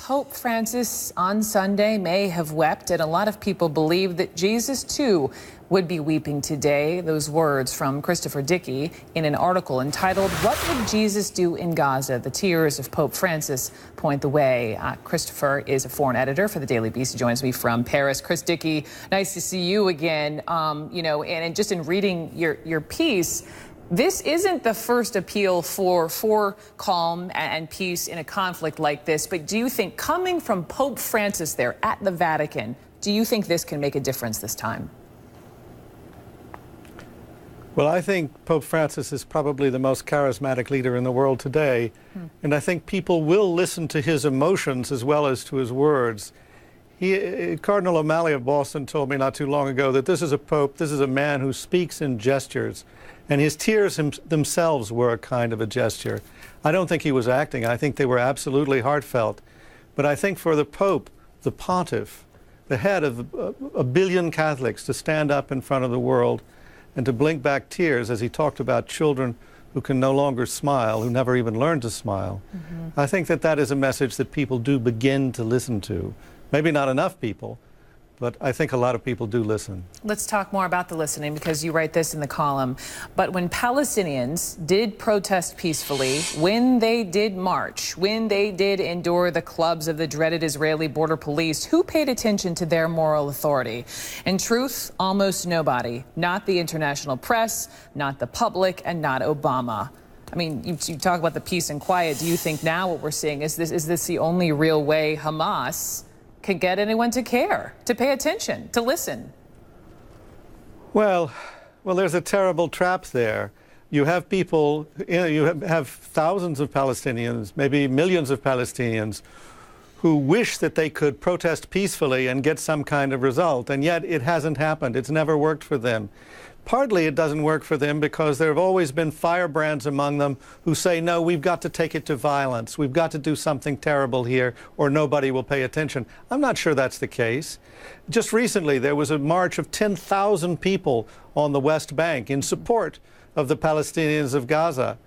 Pope Francis on Sunday may have wept, and a lot of people believe that Jesus, too, would be weeping today. Those words from Christopher Dickey in an article entitled, "What Would Jesus Do in Gaza? The Tears of Pope Francis Point the Way." Christopher is a foreign editor for the Daily Beast. He joins me from Paris. Chris Dickey, nice to see you again. And just in reading your piece, this isn't the first appeal for calm and peace in a conflict like this, but do you think, coming from Pope Francis there at the Vatican, do you think this can make a difference this time? Well, I think Pope Francis is probably the most charismatic leader in the world today, and I think people will listen to his emotions as well as to his words. Cardinal O'Malley of Boston told me not too long ago that this is a pope, this is a man who speaks in gestures, and his tears themselves were a kind of a gesture. I don't think he was acting. I think they were absolutely heartfelt. But I think for the Pope, the pontiff, the head of a billion Catholics, to stand up in front of the world and to blink back tears as he talked about children who can no longer smile, who never even learned to smile, I think that that is a message that people do begin to listen to. Maybe not enough people, but I think a lot of people do listen. Let's talk more about the listening, because you write this in the column. But when Palestinians did protest peacefully, when they did march, when they did endure the clubs of the dreaded Israeli border police, who paid attention to their moral authority? In truth, almost nobody. Not the international press, not the public, and not Obama. I mean, you talk about the peace and quiet. Do you think now what we're seeing is this the only real way Hamas can get anyone to care, to pay attention, to listen? Well, there's a terrible trap there. You have people, you have thousands of Palestinians, maybe millions of Palestinians, who wish that they could protest peacefully and get some kind of result, and yet it hasn't happened. It's never worked for them. Partly it doesn't work for them because there have always been firebrands among them who say, no, we've got to take it to violence. We've got to do something terrible here or nobody will pay attention. I'm not sure that's the case. Just recently, there was a march of 10,000 people on the West Bank in support of the Palestinians of Gaza.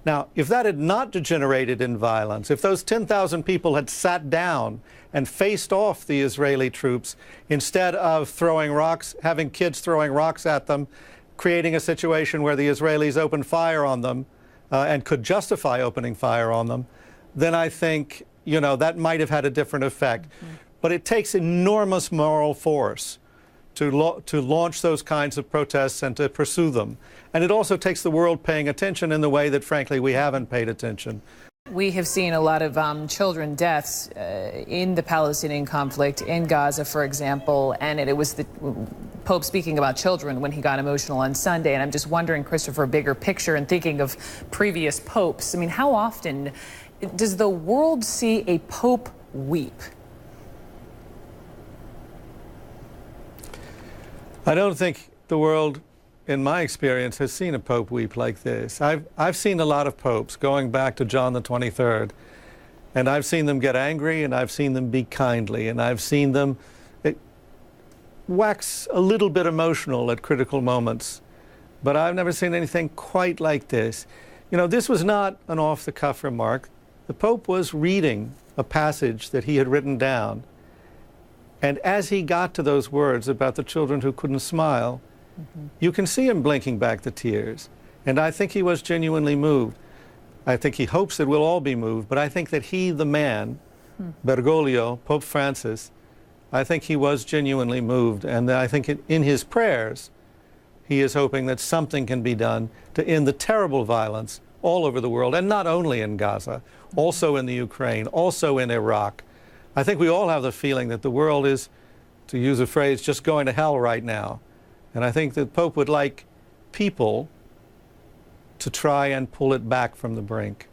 Now, if that had not degenerated in violence, if those 10,000 people had sat down and faced off the Israeli troops instead of throwing rocks, having kids throwing rocks at them, creating a situation where the Israelis opened fire on them and could justify opening fire on them, then I think, that might have had a different effect. But it takes enormous moral force to launch those kinds of protests and to pursue them. And it also takes the world paying attention in the way that, frankly, we haven't paid attention. We have seen a lot of children deaths in the Palestinian conflict, in Gaza, for example, and it was the Pope speaking about children when he got emotional on Sunday. And I'm just wondering, Christopher, bigger picture and thinking of previous popes, I mean, how often does the world see a pope weep? I don't think the world, in my experience, has seen a pope weep like this. I've seen a lot of popes going back to John the 23rd, and I've seen them get angry, and I've seen them be kindly, and I've seen them wax a little bit emotional at critical moments. But I've never seen anything quite like this. This was not an off-the-cuff remark. The Pope was reading a passage that he had written down, and as he got to those words about the children who couldn't smile, you can see him blinking back the tears. And I think he was genuinely moved. I think he hopes that we'll all be moved, but I think that he, the man, Bergoglio, Pope Francis, I think he was genuinely moved. And I think in his prayers, he is hoping that something can be done to end the terrible violence all over the world, and not only in Gaza, also in the Ukraine, also in Iraq. I think we all have the feeling that the world is, to use a phrase, just going to hell right now. And I think that Pope would like people to try and pull it back from the brink.